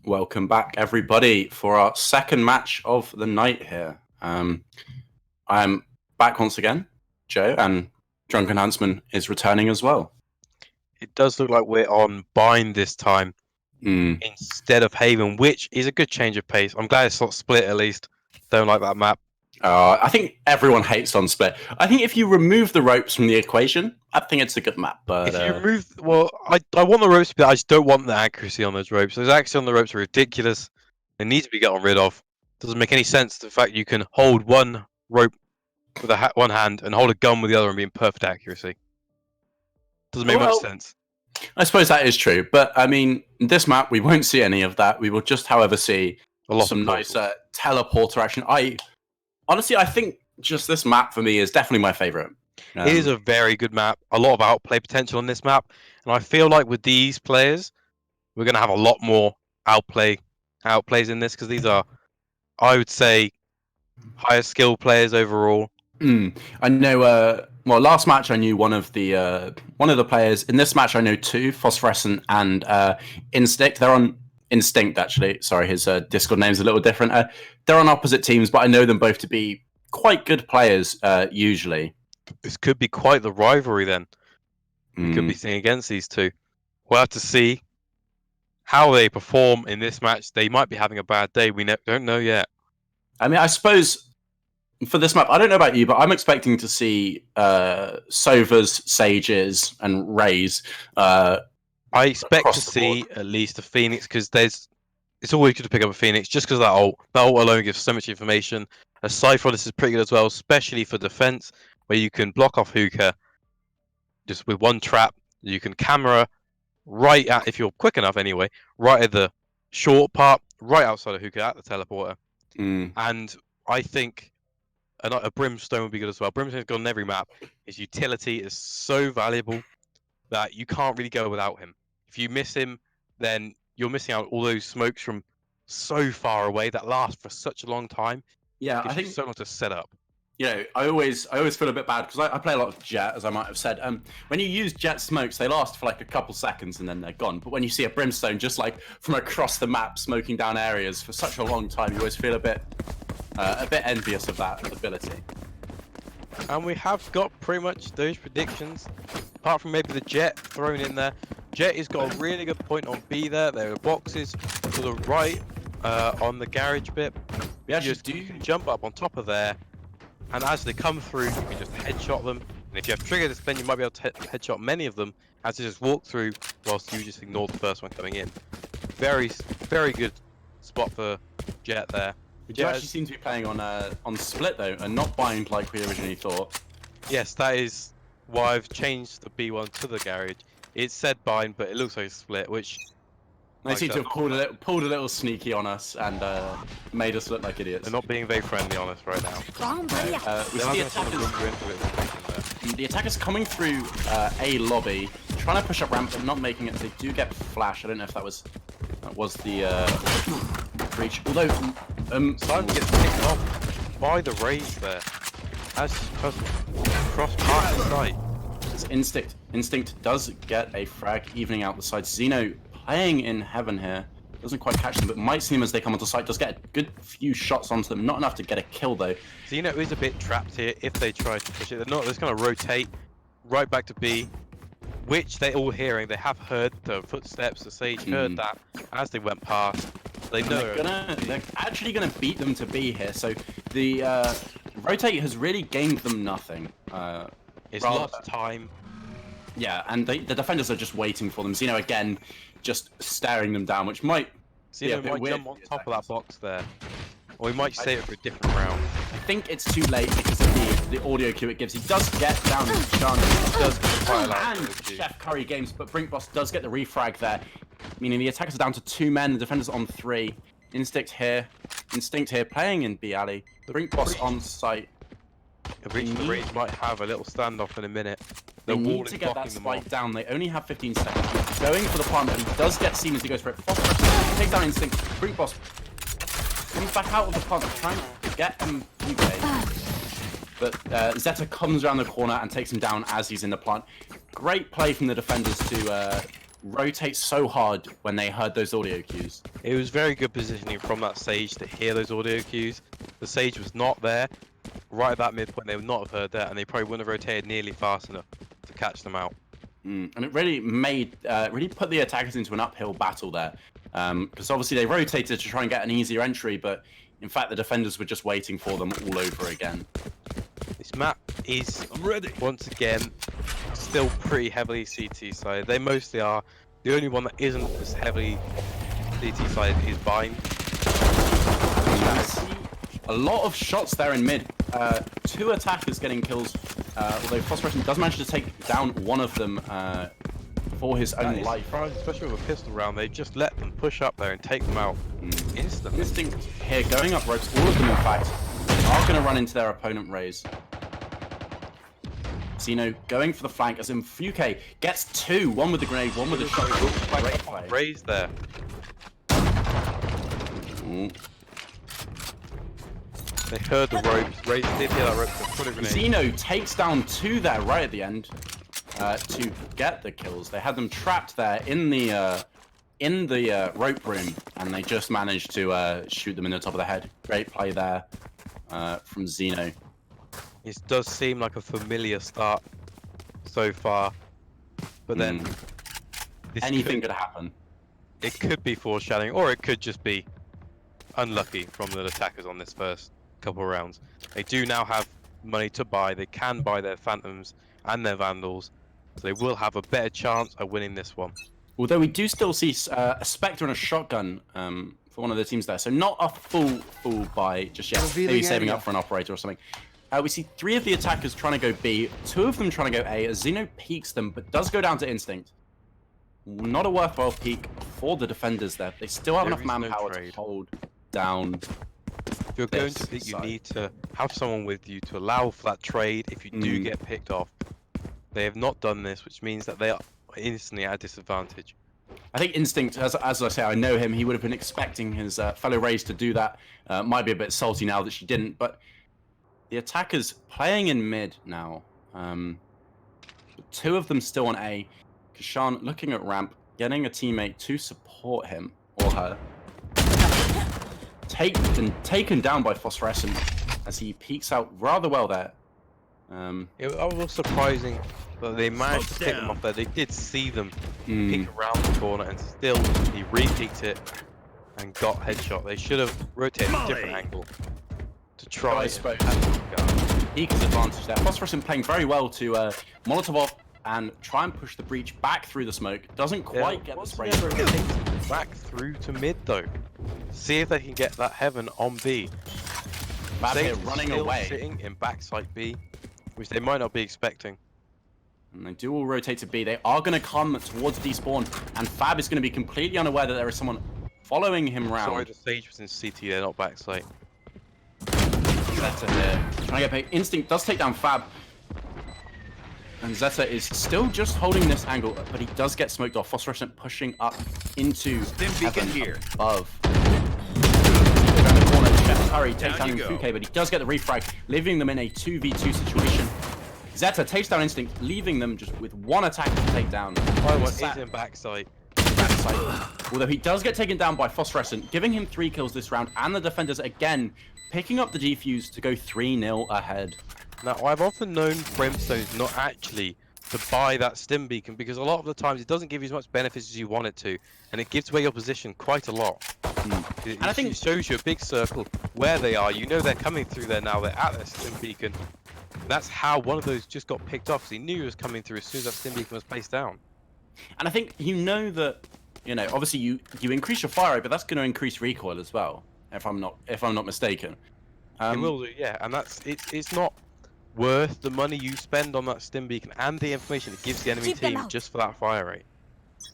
Welcome back, everybody, for our second match of the night here. I'm back once again, Joe, and Drunken Huntsman is returning as well. It does look like we're on Bind this time instead of Haven, which is a good change of pace. I'm glad it's not split at least. Don't like that map. I think everyone hates on split. I think if you remove the ropes from the equation, I think it's a good map. But if you remove, well, I want the ropes, but I just don't want the accuracy on those ropes. Those accuracy on the ropes are ridiculous. They need to be gotten rid of. Doesn't make any sense the fact you can hold one rope with one hand and hold a gun with the other and be in perfect accuracy. Doesn't make much sense. I suppose that is true, but I mean, this map we won't see any of that. We will just, however, see some nice teleporter action. Honestly, I think just this map for me is definitely my favorite. It is a very good map. A lot of outplay potential on this map, and I feel like with these players, we're going to have a lot more outplays in this because these are, I would say, higher skill players overall. I know. Well, last match I knew one of the players. In this match, I know two: Phosphorescent and Instinct. They're on Instinct actually. Sorry, his Discord name's a little different. They're on opposite teams, but I know them both to be quite good players usually. This could be quite the rivalry then. We could be seeing against these two. We'll have to see how they perform in this match. They might be having a bad day. We don't know yet. I mean, I suppose for this map, I don't know about you, but I'm expecting to see Sovas, Sages, and Rays. I expect to see at least a Phoenix because it's always good to pick up a Phoenix just because that ult alone gives so much information. A Cypher, this is pretty good as well, especially for defense, where you can block off Hookah just with one trap. You can camera right at, if you're quick enough anyway, right at the short part, right outside of Hookah at the teleporter. And I think a Brimstone would be good as well. Brimstone's gone on every map. His utility is so valuable that you can't really go without him. If you miss him, then you're missing out all those smokes from so far away that last for such a long time. Yeah, I think so much to set up. You know, I always feel a bit bad because I play a lot of Jet, as I might have said. When you use Jet smokes, they last for like a couple seconds and then they're gone. But when you see a Brimstone just like from across the map smoking down areas for such a long time, you always feel a bit envious of that ability. And we have got pretty much those predictions, apart from maybe the Jet thrown in there. Jet has got a really good point on B there. There are boxes to the right on the garage bit. We actually do jump up on top of there. And as they come through, you can just headshot them. And if you have trigger this, then you might be able to headshot many of them as they just walk through whilst you just ignore the first one coming in. Very, very good spot for Jet there. You actually seem to be playing on split though, and not bind like we originally thought. Yes, that is why I've changed the B1 to the garage. It said bind, but it looks like split, which they seem to have pulled a little sneaky on us and made us look like idiots. They're not being very friendly on us right now. We see the attackers coming through a lobby, trying to push up ramp, but not making it. They do get flash. I don't know if that was the breach. Although Simon gets picked off by the Rays there. As cross part of the site. Instinct does get a frag, evening out the side. Xeno playing in heaven here. Doesn't quite catch them, but might see them as they come onto site. Does get a good few shots onto them. Not enough to get a kill, though. Xeno is a bit trapped here if they try to push it. They're not. They're just going to rotate right back to B, which they're all hearing. They have heard the footsteps. The Sage heard that as they went past. They know. They're actually going to beat them to B here. So the rotate has really gained them nothing. It's lost time. Yeah, and the defenders are just waiting for them. Xeno again, just staring them down, which might... Xeno might jump on top of that box there. Or we might save it for a different round. I think it's too late because of the audio cue it gives. He does get down to the chance. He does quite a lot. And Chef Curry Games, but Brinkboss does get the refrag there. Meaning the attackers are down to 2 men, the defenders on 3. Instinct here playing in B alley. Brinkboss on site. The Rays might have a little standoff in a minute. They need to get that spike down. They only have 15 seconds. He's going for the plant, but he does get seen as he goes for it. Phosphorus takes down Instinct. Brinkboss comes back out of the plant, trying to get him but Zeta comes around the corner and takes him down as he's in the plant. Great play from the defenders to rotate so hard when they heard those audio cues. It was very good positioning from that Sage to hear those audio cues. The Sage was not there. Right at that midpoint, they would not have heard that, and they probably wouldn't have rotated nearly fast enough to catch them out. And it really really put the attackers into an uphill battle there. Because obviously they rotated to try and get an easier entry, but in fact the defenders were just waiting for them all over again. This map is, once again, still pretty heavily CT side. They mostly are. The only one that isn't as heavily CT side is Bind. A lot of shots there in mid. 2 attackers getting kills, although Phosphorescent does manage to take down one of them for his own life. Especially with a pistol round, they just let them push up there and take them out instantly. Instinct here going up ropes, all of them in fact, are going to run into their opponent Raze. Zeno going for the flank as Mfuke gets 2, one with the grenade, one with the shotgun. Great play. Raze there. Ooh. They heard the ropes. Raze did hear that rope, so put a grenade. Zeno takes down 2 there right at the end to get the kills. They had them trapped there in the rope room, and they just managed to shoot them in the top of the head. Great play there from Zeno. It does seem like a familiar start so far, but then anything could happen. It could be foreshadowing, or it could just be unlucky from the attackers on this first couple of rounds. They do now have money to buy. They can buy their Phantoms and their Vandals, so they will have a better chance of winning this one. Although we do still see a Spectre and a shotgun for one of the teams there, so not a full buy just yet. Maybe saving up for an operator or something. We see 3 of the attackers trying to go B, 2 of them trying to go A, as Zeno peeks them, but does go down to Instinct. Not a worthwhile peek for the defenders there. They still have enough manpower to hold down. If you're going to pick, you need to have someone with you to allow for that trade if you do get picked off. They have not done this, which means that they are instantly at a disadvantage. I think Instinct, as I say, I know him, he would have been expecting his fellow Raze to do that. Might be a bit salty now that she didn't, but the attackers playing in mid now. 2 of them still on A. Kashan looking at ramp, getting a teammate to support him or her. Taken down by Phosphorescent as he peeks out rather well there. It was surprising that they managed to pick them off there. They did see them peek around the corner, and still he re-peeked it and got headshot. They should have rotated a different angle to try. I suppose. Eagle's advantage there. Phosphorescent playing very well to Molotov off and try and push the breach back through the smoke. Doesn't quite get the spray. Back through to mid though. See if they can get that heaven on B. Fab here running still away. Sitting in backside B, which they might not be expecting. And they do all rotate to B. They are going to come towards despawn, and Fab is going to be completely unaware that there is someone following him around. Sorry, the Sage was in CT, they're not backside. Zeta here. Trying to get paid. Instinct does take down Fab. And Zeta is still just holding this angle, but he does get smoked off. Phosphorescent pushing up into Heaven here above. Around the corner, Chef Curry takes down Mfuke, but he does get the refrag, leaving them in a 2v2 situation. Zeta takes down Instinct, leaving them just with 1 attack to take down. Is in backside. Although he does get taken down by Phosphorescent, giving him 3 kills this round, and the defenders again picking up the defuse to go 3-0 ahead. Now, I've often known Brimstones not actually to buy that stim beacon, because a lot of the times it doesn't give you as much benefits as you want it to, and it gives away your position quite a lot. And I think it shows you a big circle where they are. You know they're coming through there now. They're at their stim beacon. And that's how one of those just got picked off. So he knew he was coming through as soon as that stim beacon was placed down. And I think you know that, obviously you increase your fire rate, but that's going to increase recoil as well, if I'm not mistaken. It will do, yeah. And it's not worth the money you spend on that stim beacon and the information it gives the enemy team just for that fire rate.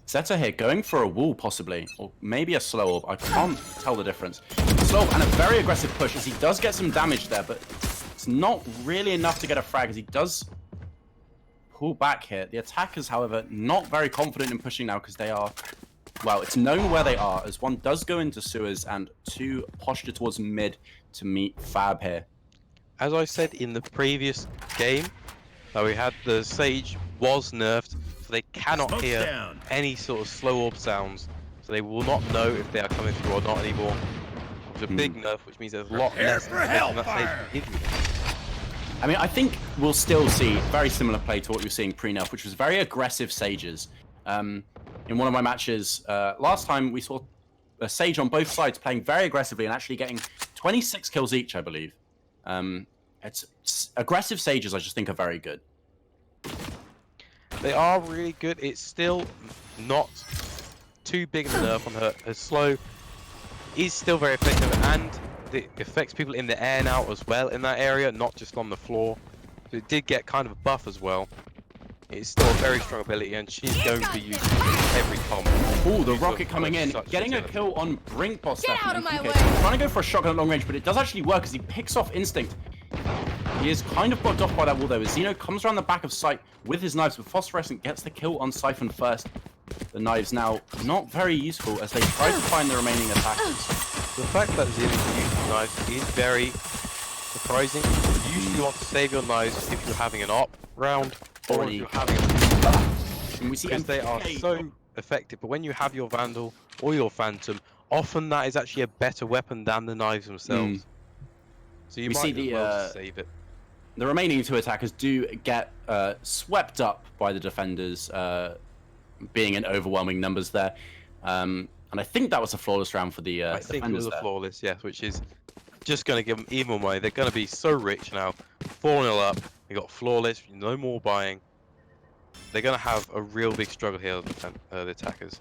Zeta here going for a wall possibly, or maybe a slow orb. I can't tell the difference. Slow orb and a very aggressive push as he does get some damage there, but it's not really enough to get a frag as he does pull back here. The attackers, however, not very confident in pushing now because they are, well, it's known where they are as 1 does go into sewers and 2 posture towards mid to meet Fab here. As I said in the previous game, we had the Sage was nerfed, so they cannot Smoke's hear down. any sort of slow orb sounds. So they will not know if they are coming through or not anymore. It's a big nerf, which means there's a lot Prepare less for information that hellfire. they give you. I mean, I think we'll still see very similar play to what we were seeing pre-nerf, which was very aggressive Sages. In one of my matches last time, we saw a Sage on both sides playing very aggressively and actually getting 26 kills each, I believe. It's aggressive Sages, I just think, are very good. They are really good. It's still not too big of a nerf on her. Her slow is still very effective, and it affects people in the air now as well in that area, not just on the floor. So it did get kind of a buff as well. It's still a very strong ability, and she's going to be used in every combo. Oh, the rocket coming in, getting a kill on Brink Boss. Get out of my way! Trying to go for a shotgun at long range, but it does actually work as he picks off Instinct. He is kind of blocked off by that wall though, as Xeno comes around the back of sight with his knives, but Phosphorescent gets the kill on Siphon first. The knives now not very useful as they try to find the remaining attackers. The fact that Xeno uses knives is very surprising. You usually want to save your knives if you're having an op round, or if you're having And we see because they are MPK. so effective. But when you have your Vandal or your Phantom, often that is actually a better weapon than the knives themselves. So you We might see as the, well save it. The remaining two attackers do get swept up by the defenders, being in overwhelming numbers there. And I think that was a flawless round for the I think it defenders was a there. flawless, yes, which is just going to give them even more money. They're going to be so rich now. 4-0 up. They got flawless, no more buying. They're going to have a real big struggle here, the attackers.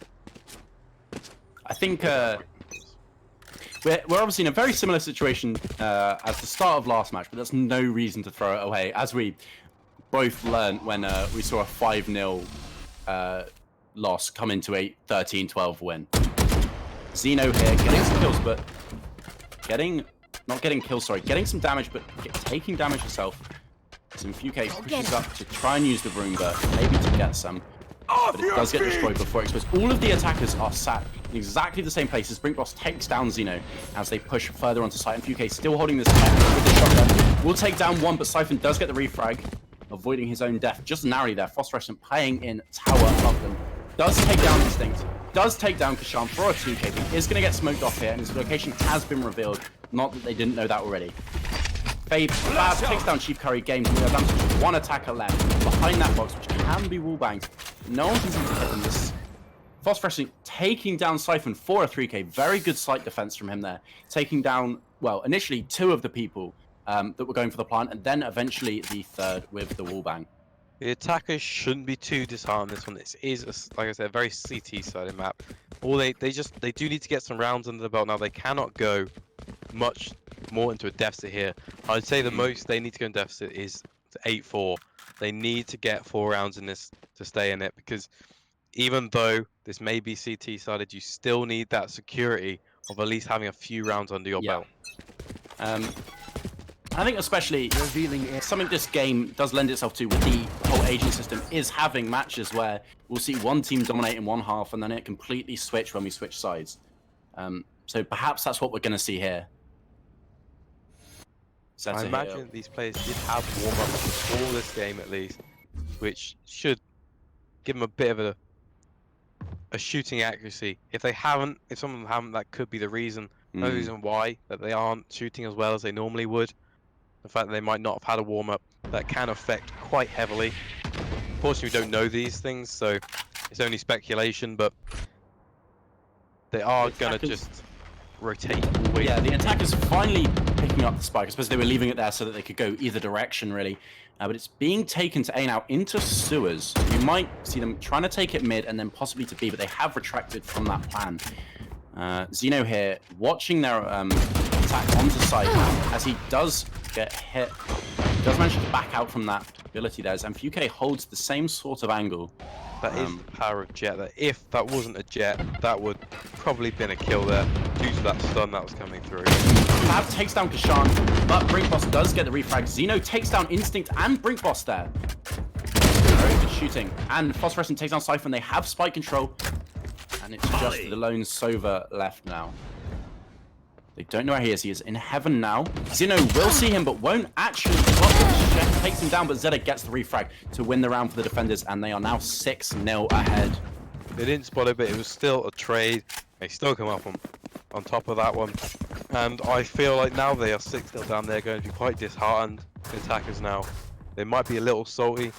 I think we're obviously in a very similar situation as the start of last match, but that's no reason to throw it away. As we both learned when we saw a 5-0 loss come into a 13-12 win. Xeno here getting some kills, but not getting kills, sorry, getting some damage, but taking damage herself. Simfuke pushes up to try and use the Rune Burst, maybe to get some. But it does get destroyed before it explodes. All of the attackers are sat in exactly the same places. Brink Boss takes down Xeno as they push further onto site. And Fuke still holding this tech with the shotgun. Will take down one, but Siphon does get the refrag, avoiding his own death just narrowly there. Phosphorescent playing in tower above them. Does take down Instinct. Does take down Kashan for a 2k. He is going to get smoked off here, and his location has been revealed. Not that they didn't know that already. Fab takes down Chief Curry, games, and we are down to just one attacker left behind that box, which can be wallbanged. No one can seem to hit them. This Phosphorescent taking down Siphon for a 3k. Very good slight defense from him there. Taking down, well, initially two of the people that were going for the plant, and then eventually the third with the wallbang. The attackers shouldn't be too disheartened this one. This is, like I said, a very CT-sided map. They do need to get some rounds under the belt now. They cannot go much more into a deficit here. I'd say the most they need to go in deficit is to 8-4. They need to get 4 rounds in this to stay in it, because even though this may be CT-sided, you still need that security of at least having a few rounds under your belt. I think especially something this game does lend itself to with the whole agent system is having matches where we'll see one team dominate in one half and then it completely switch when we switch sides. So perhaps that's what we're going to see here. I imagine these players did have warm-up before this game at least, which should give them a bit of a shooting accuracy. If some of them haven't, that could be the reason. No reason why that they aren't shooting as well as they normally would. The fact that they might not have had a warm-up, that can affect quite heavily. Unfortunately, we don't know these things, so it's only speculation, but they are going to just rotate. Yeah, the attackers finally picking up the spike. I suppose they were leaving it there so that they could go either direction, really. But it's being taken to A now into sewers. You might see them trying to take it mid and then possibly to B, but they have retracted from that plan. Xeno here, watching their attack onto site as he does get hit. He does manage to back out from that ability there, as Amphuke holds the same sort of angle. That is the power of Jet. That if that wasn't a Jet, that would probably been a kill there due to that stun that was coming through. Fab takes down Kashan, but Brink Boss does get the refrag. Xeno takes down Instinct and Brink Boss there. Very good shooting. And Phosphorescent takes down Siphon. They have spike control. And it's just the lone Sova left now. They don't know where he is. He is in heaven now. Xeno will see him, but won't actually block the Jeff takes him down, but Zeta gets the refrag to win the round for the defenders, and they are now 6-0 ahead. They didn't spot it, but it was still a trade. They still come up on top of that one. And I feel like now they are 6-0 down, they're going to be quite disheartened, the attackers now. They might be a little salty,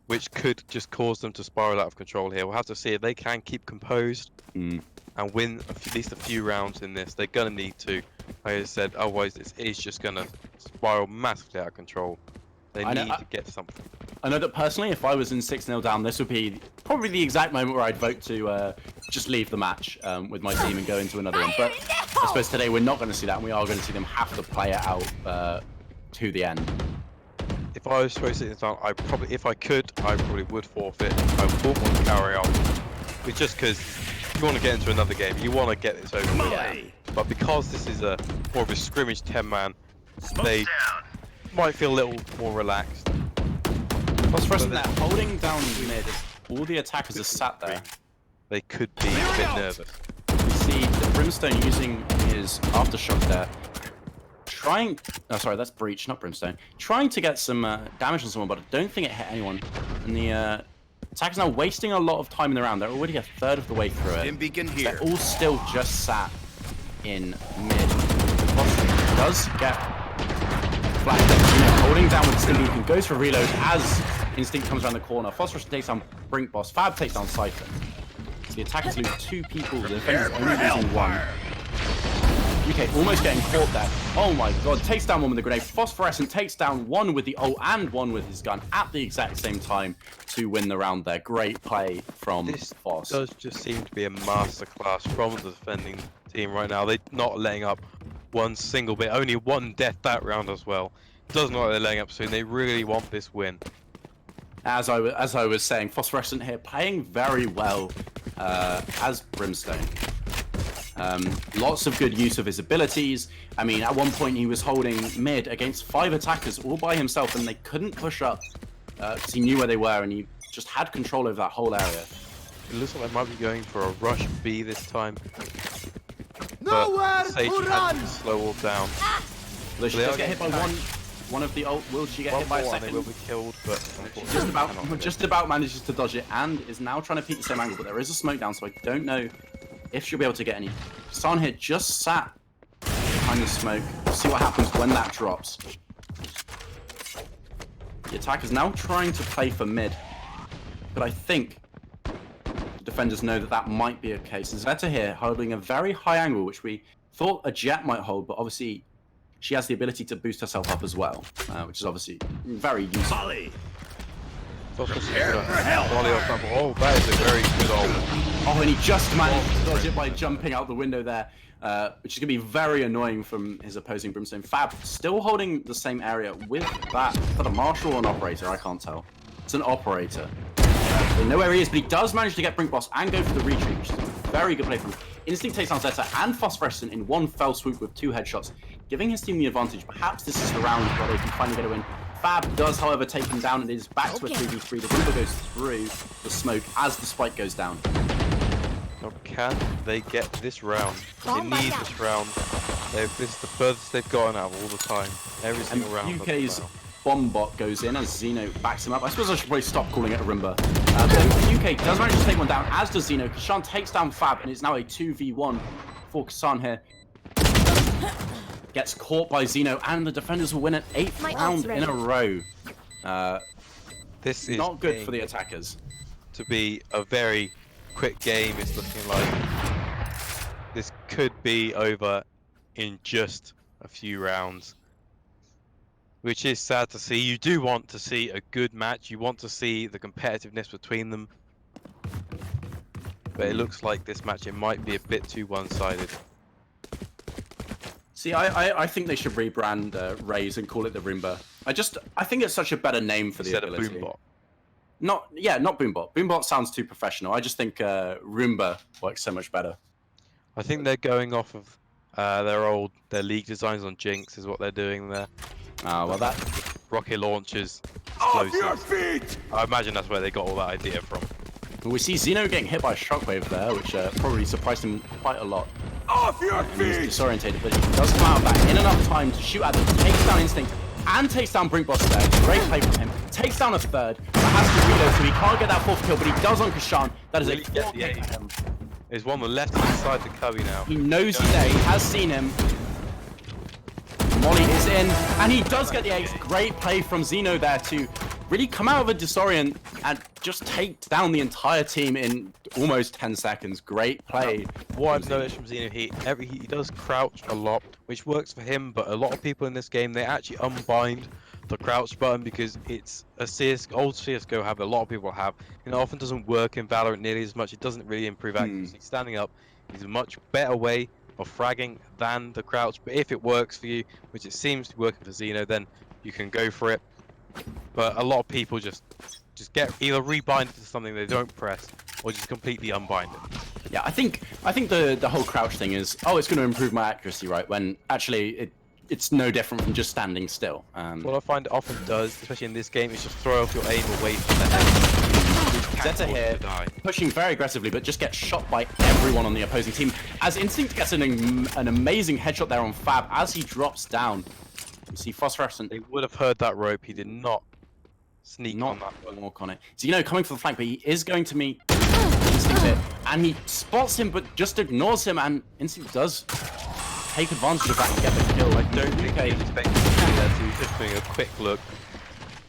which could just cause them to spiral out of control here. We'll have to see if they can keep composed and win at least a few rounds in this. They're going to need to, like I said, otherwise it is just going to spiral massively out of control. They need to get something. I know that personally, if I was in 6-0 down, this would be probably the exact moment where I'd vote to just leave the match with my team and go into another one. But I suppose today we're not going to see that, and we are going to see them have to play it out to the end. If I was supposed to sit down, if I could, I probably would forfeit. I wouldn't want to carry on. It's just because you want to get into another game. You want to get this over with. Yeah. But because this is more of a scrimmage 10-man, they might feel a little more relaxed. Phosphorescent there, holding down mid. All the attackers are sat there. They could be a bit nervous. You see the Brimstone using his aftershock there. Oh, sorry, that's Breach, not Brimstone. Trying to get some damage on someone, but I don't think it hit anyone. And the attackers now wasting a lot of time in the round. They're already a third of the way through it. Beacon here. They're all still just sat in mid. The does get flagged. Holding down with Stim Beacon, goes for reload as Instinct comes around the corner. Phosphorescent takes down Brink Boss. Fab takes down Cypher. So the attackers lose 2 people. The defenders only losing 1. UK almost getting caught there. Oh my god, takes down 1 with the grenade. Phosphorescent takes down 1 with the ult and 1 with his gun at the exact same time to win the round there. Great play from Phos. This does just seem to be a masterclass from the defending team right now. They're not letting up one single bit. Only 1 death that round as well. Does not like they're letting up soon. They really want this win. As I was saying, Phosphorescent here playing very well as Brimstone. Lots of good use of his abilities. I mean, at one point he was holding mid against 5 attackers all by himself, and they couldn't push up because he knew where they were, and he just had control over that whole area. It looks like they might be going for a rush B this time. Nowhere Sage to run! to slow all down. Well, she does get hit by one of the ult. Will she get hit by a second? They will be killed, but just about manages to dodge it and is now trying to peek the same angle, but there is a smoke down, so I don't know if she'll be able to get any. San here just sat behind the smoke. We'll see what happens when that drops. The attacker's now trying to play for mid, but I think the defenders know that that might be a case. Zeta here holding a very high angle, which we thought a Jet might hold, but obviously she has the ability to boost herself up as well, which is obviously very useful. Oh, that is a very good ult. Oh, and he just managed to dodge it by jumping out the window there, which is going to be very annoying from his opposing Brimstone. Fab still holding the same area with that. Is that a Marshal or an Operator? I can't tell. It's an Operator. They know where he is, but he does manage to get Brink Boss and go for the retreat, which is a very good play from him. Instinct takes down Zeta and Phosphorescent in one fell swoop with 2 headshots, giving his team the advantage. Perhaps this is the round where they can finally get a win. Fab does, however, take him down and is back to a 3v3. The Reaper goes through the smoke as the spike goes down. So can they get this round? They need this round. This is the furthest they've gotten out of all the time. Every single round. UK's bomb bot goes in as Xeno backs him up. I suppose I should probably stop calling it a Rimba. But UK does manage to take one down, as does Xeno. Kashan takes down Fab, and it's now a 2v1 for Kasan here. Gets caught by Xeno, and the defenders will win an 8th round in a row. This is not good for the attackers. To be a very quick game, it's looking like this could be over in just a few rounds, which is sad to see. You do want to see a good match. You want to see the competitiveness between them, but it looks like this match, it might be a bit too one-sided. See, I think they should rebrand Raze and call it the Rimba. I think it's such a better name for the ability. Instead of Boombot. Not Boombot. Boombot sounds too professional. I just think Roomba works so much better. I think they're going off of their league designs on Jinx is what they're doing there. Well that rocket launchers, explosives. Off your feet! I imagine that's where they got all that idea from. Well, we see Xeno getting hit by a shockwave there, which probably surprised him quite a lot. Off your feet! He's disorientated, but he does come out back in enough time to shoot at them. Takes down Instinct. and takes down Brinkboss there. Great play from him. Takes down a third. But has to reload, so he can't get that fourth kill, but he does on Kashan. That is a Really get 4 the kill aim. for him. There's one on the left hand side to Cubby now. He knows he's there. He has seen him. Molly is in, and he does get the ace. Great play from Xeno there to really come out of a disorient and just take down the entire team in almost 10 seconds. Great play. What I've noticed from Xeno, he does crouch a lot, which works for him, but a lot of people in this game, they actually unbind the crouch button because it's a old CSGO habit a lot of people have. It often doesn't work in Valorant nearly as much. It doesn't really improve accuracy. Standing up is a much better way of fragging than the crouch, but if it works for you, which it seems to be working for Xeno, then you can go for it. But a lot of people just get either rebind to something they don't press, or just completely unbind it. Yeah, I think the whole crouch thing is, oh, it's going to improve my accuracy, right? When actually it's no different from just standing still. What I find it often does, especially in this game, is just throw off your aim away from the head. Zeta here, pushing very aggressively, but just gets shot by everyone on the opposing team. As Instinct gets an amazing headshot there on Fab as he drops down. You see Phosphorescent. They would have heard that rope. He did not sneak on that one. Walk on it. So, coming for the flank, but he is going to meet Instinct here. And he spots him, but just ignores him, and Instinct does take advantage of that and get the kill. I don't think he was expecting to do that, so he was just doing a quick look.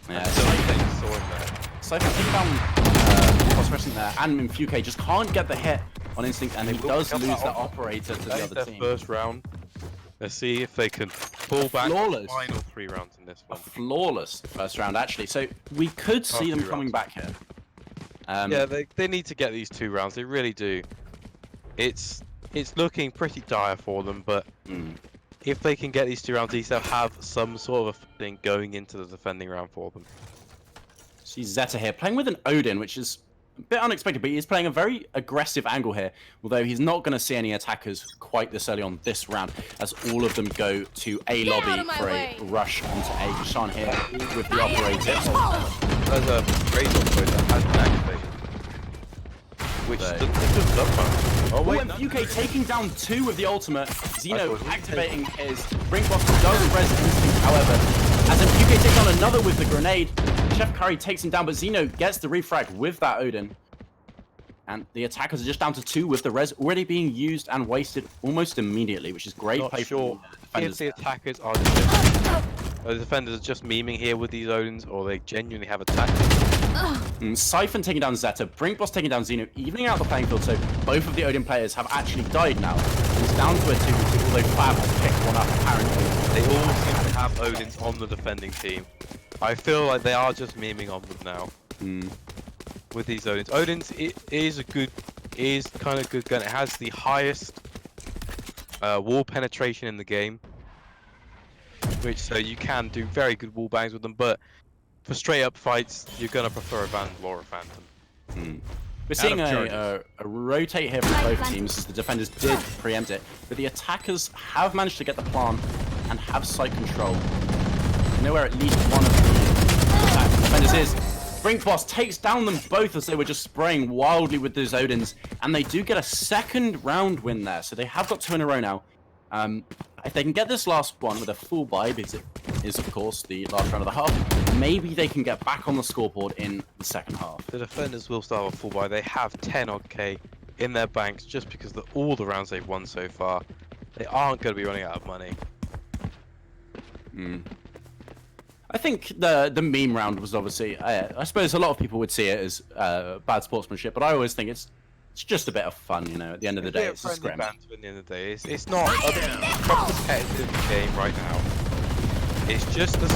Yeah, So I think he saw him there. Cypher taking down Phosphorescent there, and Minfuke just can't get the hit on Instinct, and he does lose that operator to the That is other their team. first round. Let's see if they can pull back Flawless. the final 3 rounds in this A one. flawless first round, actually. So we could see them 3 coming rounds. back here. Yeah, they need to get these 2 rounds. They really do. It's looking pretty dire for them, but if they can get these 2 rounds, they'll have some sort of thing going into the defending round for them. See Zeta here playing with an Odin, which is a bit unexpected, but he's playing a very aggressive angle here, although he's not going to see any attackers quite this early on this round, as all of them go to A lobby for a rush onto A. Kashan here with the operator. There's a razor point that has been activated. Which does up much. Oh wait, UK taking down 2 with the ultimate. Xeno activating his Brinkboss does res Instinct, however. As MQK takes on another with the grenade. Chef Curry takes him down, but Xeno gets the refrag with that Odin. And the attackers are just down to 2 with the res already being used and wasted almost immediately, which is great Not play sure from the if defenders. the attackers are just, the defenders are just memeing here with these Odins, or they genuinely have attacked. Siphon taking down Zeta, Brinkboss taking down Xeno, evening out the playing field, so both of the Odin players have actually died now. He's down to a 2-2, although Fab has picked one up apparently. They all seem to have Odins on the defending team. I feel like they are just memeing on them now. With these Odins. Odins is kind of good gun. It has the highest wall penetration in the game. Which so you can do very good wall bangs with them, but for straight up fights, you're gonna prefer a Vandal or a Phantom. We're seeing a rotate here from both teams as the defenders did preempt it, but the attackers have managed to get the plant and have site control. You know where at least one of the defenders is. Brinkboss takes down them both as they were just spraying wildly with those Odins, and they do get a second round win there, so they have got 2 in a row now. If they can get this last one with a full buy, because it is of course the last round of the half, maybe they can get back on the scoreboard in the second half. The defenders will still have a full buy. They have 10 odd K in their banks just because of all the rounds they've won so far. They aren't going to be running out of money. I think the meme round was obviously, I suppose a lot of people would see it as bad sportsmanship, but I always think it's just a bit of fun, at the end of the day. It's a scrim. At the end of the day, it's not a proper competitive game right now. It's just a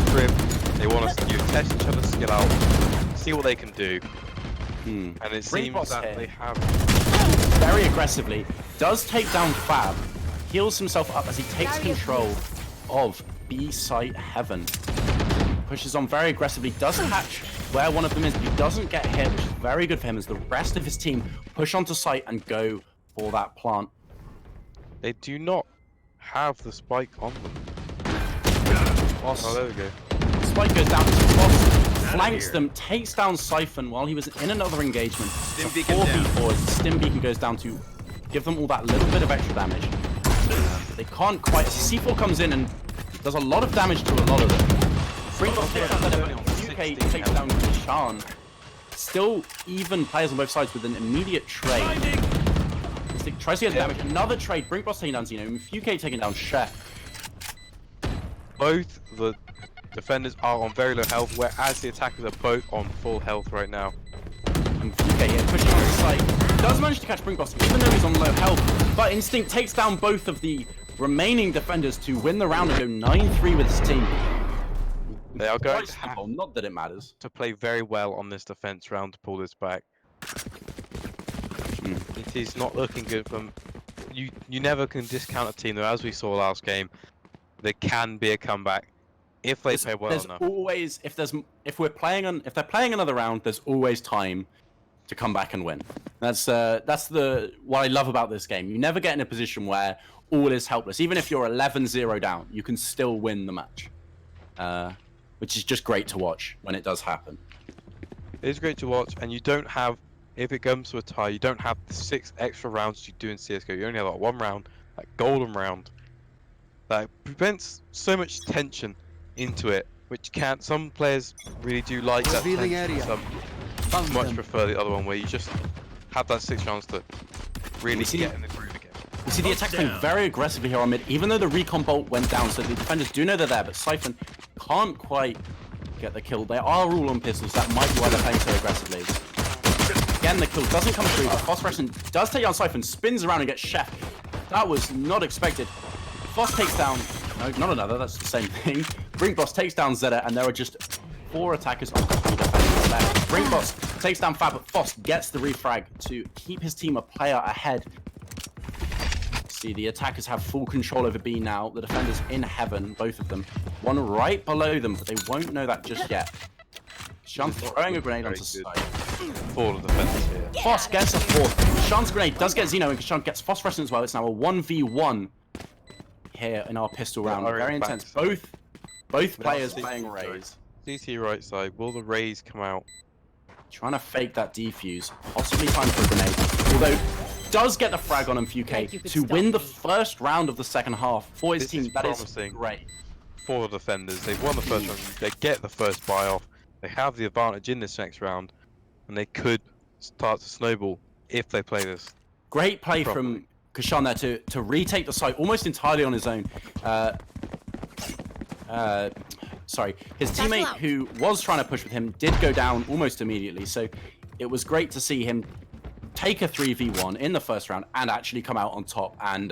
scrim. They want us to test each other's skill out, see what they can do, and it seems that they have very aggressively does take down Fab, heals himself up as he takes control of B site Heaven. Pushes on very aggressively, does catch where one of them is, but he doesn't get hit, which is very good for him as the rest of his team push onto site and go for that plant. They do not have the spike on them. Oh, there we go. Spike goes down to Boss, flanks them, takes down Siphon while he was in another engagement. Stim The Beacon 4v4 as the Stim Beacon goes down to give them all that little bit of extra damage. But they can't quite. C4 comes in and does a lot of damage to a lot of them. Bringboss takes down Zeta, UK takes down Kashan. Still even players on both sides with an immediate trade. Instinct tries to get damage. Another trade. Bringboss taking down Zeno. UK taking down Chef. Both the defenders are on very low health, whereas the attackers are both on full health right now. And UK here pushing on the site. Does manage to catch Bringboss even though he's on low health. But Instinct takes down both of the remaining defenders to win the round and go 9-3 with his team. They are going Quite simple, not that it matters. to play very well on this defense round to pull this back. It is not looking good from you. You never can discount a team though, as we saw last game. There can be a comeback if they play well There's enough. always if they're playing another round, there's always time to come back and win. That's what I love about this game. You never get in a position where all is helpless. Even if you're 11-0 down, you can still win the match. Which is just great to watch when it does happen. It is great to watch, and you don't have, if it comes to a tie, you don't have the 6 extra rounds you do in CSGO. You only have like 1 round, that golden round, that prevents so much tension into it, which some players really do like that tension. Some much prefer the other one where you just have that 6 rounds to really get in the groove again. You see the attack playing very aggressively here on mid, even though the recon bolt went down, so the defenders do know they're there, but Siphon can't quite get the kill. They are all on pistols, that might be why they're playing so aggressively. Again, the kill doesn't come through, but Phosphorescent does take down Siphon, spins around and gets Chef. That was not expected. Foss takes down, no, not another, that's the same thing. Bringboss takes down Zeta, and there are just 4 attackers on 3 defenders left. Bringboss takes down Fab, but Foss gets the refrag to keep his team a player ahead. See, the attackers have full control over B now. The defenders in heaven, both of them. One right below them, but they won't know that just yet. Sean throwing a grenade onto side. 4 of the defenders here. Foss gets a 4th. Sean's grenade does get Zeno, and Sean gets Phosphorescent as well. It's now a 1v1 here in our pistol round. Very intense. Both players playing Raze. CT right side. Will the Raze come out? Trying to fake that defuse. Possibly time for a grenade. Although, does get the frag on him for UK to win the first round of the second half for his team. That is great. For the defenders, they've won the first round. They get the first buy off. They have the advantage in this next round, and they could start to snowball if they play this. Great play from Kashan there to retake the site almost entirely on his own. Sorry, his teammate who was trying to push with him did go down almost immediately. So it was great to see him take a 3v1 in the first round and actually come out on top and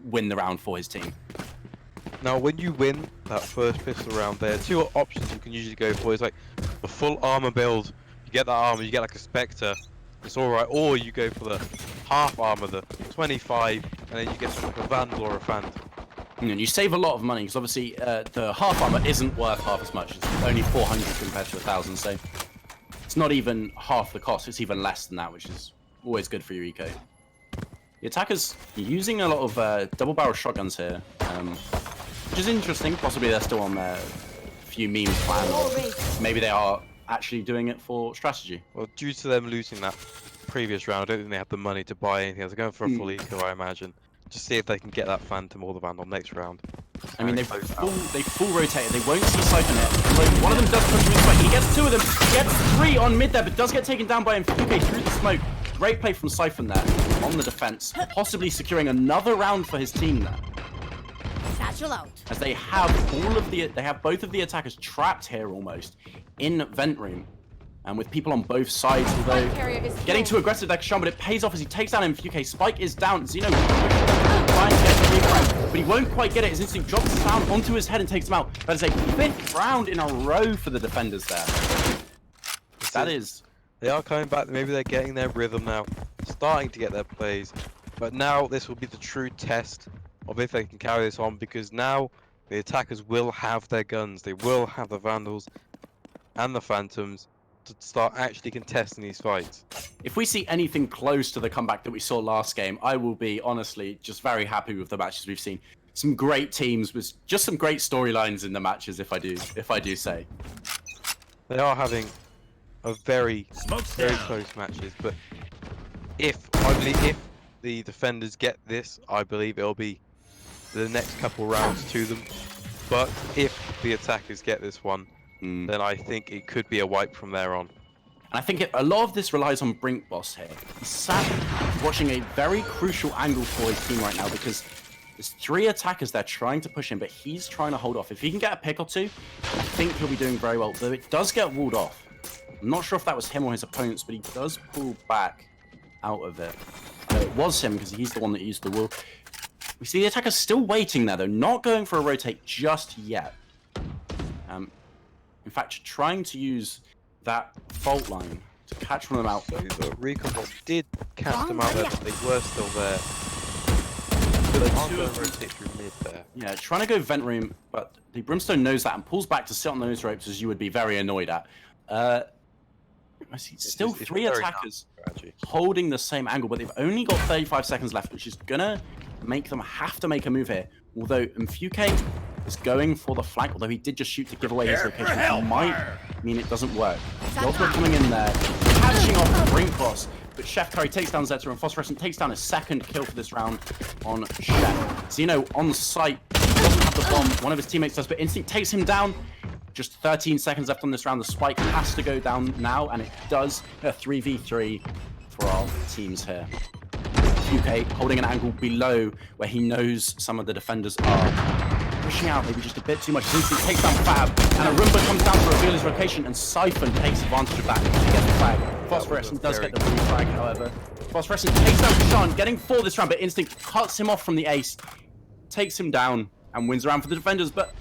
win the round for his team. Now, when you win that first pistol round, there are 2 options you can usually go for. It's like the full armor build. You get that armor, you get like a Spectre. It's alright. Or you go for the half armor, the 25, and then you get something like a Vandal or a Phantom. And you save a lot of money because obviously the half armor isn't worth half as much. It's only 400 compared to 1,000, so it's not even half the cost. It's even less than that, which is always good for your eco. The attackers using a lot of double-barrel shotguns here, which is interesting. Possibly they're still on their few memes plan, or maybe they are actually doing it for strategy. Well, due to them losing that previous round, I don't think they have the money to buy anything else. They're going for a full eco, I imagine. Just see if they can get that Phantom or the Vandal next round. I mean, they full rotated. They won't see Siphon here. One of them does push him this way. He gets 2 of them. Gets 3 on mid there, but does get taken down by him. UK through the smoke. Great play from Siphon there on the defense, possibly securing another round for his team there. Satchel out. As they have both of the attackers trapped here almost in vent room. And with people on both sides, although getting too aggressive there, Kashan, but it pays off as he takes down MFUK. Spike is down. Zeno trying to get the refrag, but he won't quite get it. His instinct drops the sound onto his head and takes him out. That is a 5th round in a row for the defenders there. That is. They are coming back. Maybe they're getting their rhythm now, starting to get their plays. But now this will be the true test of if they can carry this on, because now the attackers will have their guns. They will have the Vandals and the Phantoms to start actually contesting these fights. If we see anything close to the comeback that we saw last game, I will be honestly just very happy with the matches we've seen. Some great teams with just some great storylines in the matches, if I do say. They are having a very close matches, but I believe if the defenders get this, I believe it'll be the next couple rounds to them. But if the attackers get this one, then I think it could be a wipe from there on. And I think a lot of this relies on Brink Boss here. He's sat watching a very crucial angle for his team right now because there's 3 attackers there trying to push him, but he's trying to hold off. If he can get a pick or 2, I think he'll be doing very well. Though it does get walled off. I'm not sure if that was him or his opponents, but he does pull back out of it. It was him because he's the one that used the wall. We see the attackers still waiting there, though, not going for a rotate just yet. In fact, trying to use that fault line to catch one of them out. So the recon bot did catch them out there, but they were still there. But they can't go and rotate through mid there. Yeah, trying to go vent room, but the Brimstone knows that and pulls back to sit on those ropes, as you would be very annoyed at. I see still It's 3 attackers holding the same angle, but they've only got 35 seconds left, which is gonna make them have to make a move here. Although Mfuke is going for the flank, although he did just shoot to give away his location, which might mean it doesn't work. The Ultimate coming in there, catching off Brink Boss, but Chef Curry takes down Zeta, and Phosphorescent takes down his 2nd kill for this round on Chef. Zeno on site, doesn't have the bomb, one of his teammates does, but Instinct takes him down. Just 13 seconds left on this round. The spike has to go down now, and it does. A 3v3 for our teams here. UK holding an angle below where he knows some of the defenders are. Pushing out maybe just a bit too much. Instinct takes down Fab, and a Roomba comes down to reveal his location, and Siphon takes advantage of that to get the flag. Phosphorescent does get the blue flag, however. Phosphorescent takes down Kashan, getting 4 this round, but Instinct cuts him off from the ace, takes him down, and wins around for the defenders, but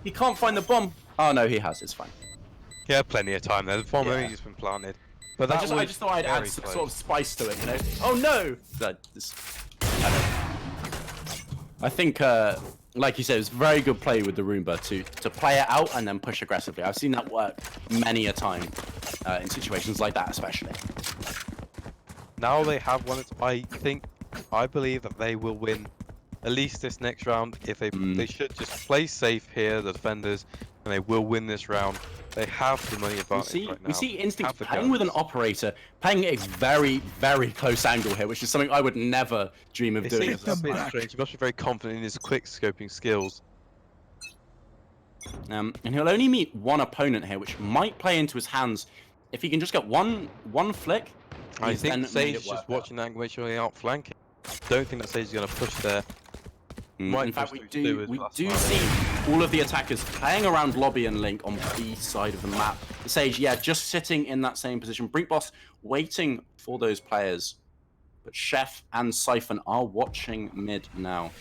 he can't find the bomb. Oh no, he has. It's fine. Yeah, plenty of time there. The bomb only just been planted. But that I just thought I'd add some sort of spice to it, you know? Oh no! I think, like you said, it's very good play with the Roomba to play it out and then push aggressively. I've seen that work many a time in situations like that, especially. Now they have one. I believe that they will win at least this next round. If they should just play safe here, the defenders, and they will win this round. They have the money advantage right now. We see Instinct playing with an operator, playing a very, very close angle here, which is something I would never dream of doing. It's a bit strange. He must be very confident in his quick scoping skills. And he'll only meet one opponent here, which might play into his hands if he can just get one flick. I think Sage is just watching that and make sure they outflank him. Don't think that Sage is going to push there. In fact, we do see all of the attackers playing around Lobby and Link on B side of the map. The Sage, yeah, just sitting in that same position. Brink Boss waiting for those players. But Chef and Siphon are watching mid now.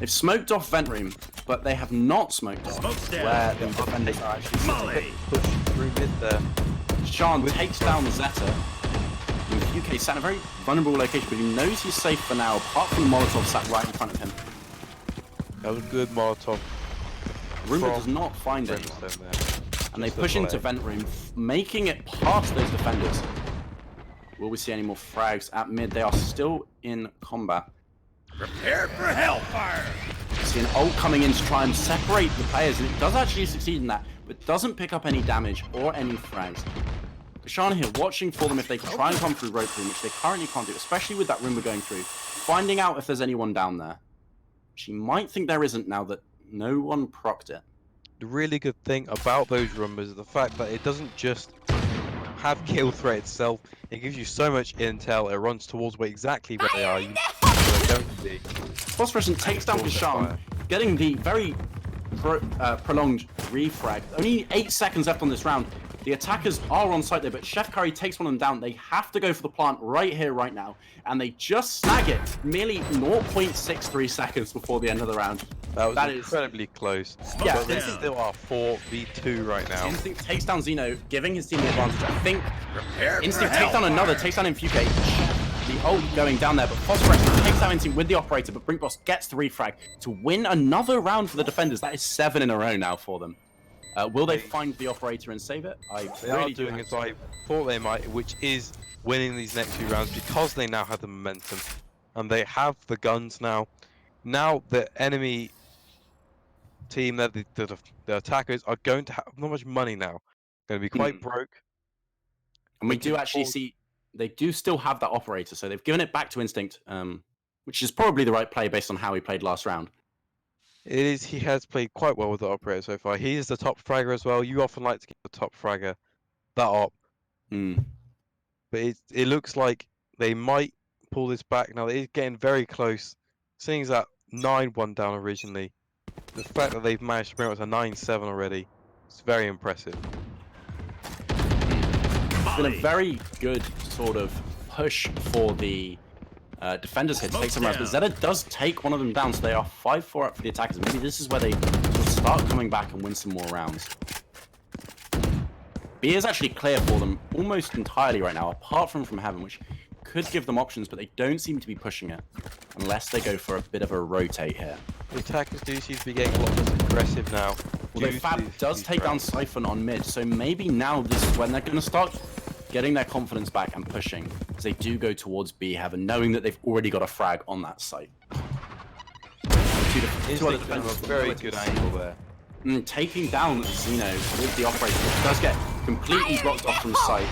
They've smoked off Vent Room, but they have not smoked off where the defenders are actually sitting. Push through mid there. Sean takes down Zeta. UK sat in a very vulnerable location, but he knows he's safe for now, apart from Molotov sat right in front of him. That was good Molotov. Roomba does not find anyone. And they push into Vent Room, making it past those defenders. Will we see any more frags at mid? They are still in combat. Prepare for hellfire! See an ult coming in to try and separate the players, and it does actually succeed in that, but doesn't pick up any damage or any frags. Kashan here watching for them if they can try and come through rope room, which they currently can't do, especially with that Roomba going through. Finding out if there's anyone down there. She might think there isn't now that no one procced it. The really good thing about those Roombas is the fact that it doesn't just have kill threat itself, it gives you so much intel, it runs towards exactly where they are. You don't see. Phosphorescent takes down Kashan, getting the very prolonged refrag. Only 8 seconds left on this round. The attackers are on site there, but Chef Curry takes one of them down. They have to go for the plant right here, right now. And they just snag it merely 0.63 seconds before the end of the round. That is incredibly close. Yeah, but they still are 4v2 right now. Instinct takes down Zeno, giving his team the advantage. I think Instinct takes down another, takes down Infuke. The ult going down there, but Phosphorescent takes down Instinct with the operator, but Brink Boss gets the refrag to win another round for the defenders. That is 7 in a row now for them. Will they find the operator and save it? They are doing as I thought they might, which is winning these next few rounds because they now have the momentum and they have the guns now. Now the enemy team, the attackers, are going to have not much money now. Going to be quite broke. And we do actually see they do still have that operator, so they've given it back to Instinct, which is probably the right play based on how he played last round. It is. He has played quite well with the operator so far. He is the top fragger as well. You often like to get the top fragger, that op. Hmm. But it looks like they might pull this back now. It's getting very close. Seeing as that 9-1 down originally, the fact that they've managed to bring it to 9-7 already, it's very impressive. It's been a very good sort of push for the defenders here to take some rounds, but Zeta does take one of them down, so they are 5-4 up for the attackers. Maybe this is where they sort of start coming back and win some more rounds. B is actually clear for them almost entirely right now, apart from Heaven, which could give them options, but they don't seem to be pushing it, unless they go for a bit of a rotate here. The attackers do seem to be getting a lot less aggressive now. Although Fab does take down Siphon on mid, so maybe now this is when they're going to start getting their confidence back and pushing, as they do go towards B Heaven, knowing that they've already got a frag on that site. Two other defenders, a very good angle there. Taking down Xeno with the operator, which does get completely blocked off from sight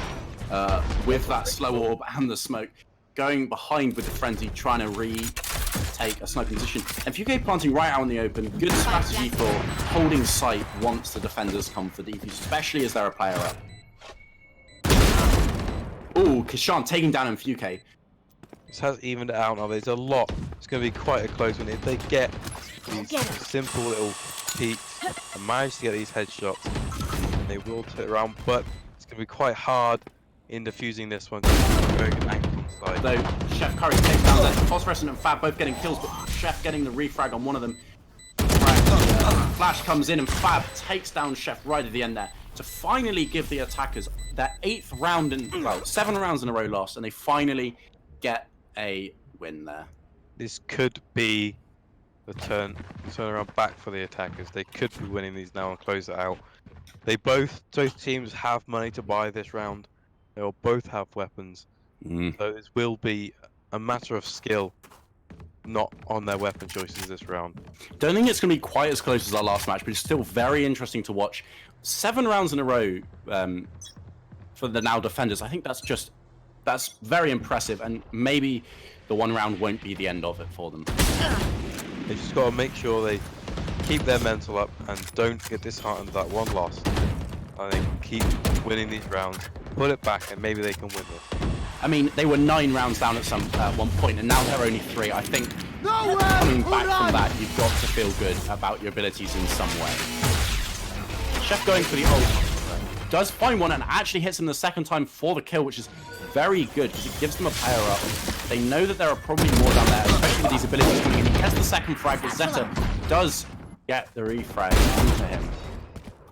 with that slow orb and the smoke. Going behind with the frenzy, trying to retake a sniping position. And FUK planting right out in the open, good strategy for holding sight once the defenders come for defuse, especially as they're a player up. Ooh, Kashan taking down FUK. This has evened it out now. There's a lot. It's going to be quite a close one. If they get these simple little peaks and manage to get these headshots, they will turn it around. But it's going to be quite hard in defusing this one. Very good angle on the side. Though Chef Curry takes down that. Phosphorescent and Fab both getting kills, but Chef getting the refrag on one of them. Flash comes in and Fab takes down Chef right at the end there to finally give the attackers their 8th round in, well, 7 rounds in a row lost, and they finally get a win there. This could be the turnaround back for the attackers. They could be winning these now and close it out. Both teams have money to buy this round. They will both have weapons. So this will be a matter of skill, not on their weapon choices this round. Don't think it's going to be quite as close as our last match, but it's still very interesting to watch. 7 rounds in a row for the now defenders. I think that's very impressive, and maybe the 1 round won't be the end of it for them. They just got to make sure they keep their mental up and don't get disheartened that 1 loss. And they can keep winning these rounds, put it back, and maybe they can win this. I mean, they were 9 rounds down at one point, and now they're only 3. I think coming back from that, you've got to feel good about your abilities in some way. Chef going for the ult, does find one and actually hits him the 2nd time for the kill, which is very good because it gives them a player up. They know that there are probably more down there, especially with these abilities coming in. He gets the 2nd frag, but Zeta does get the refrag onto him.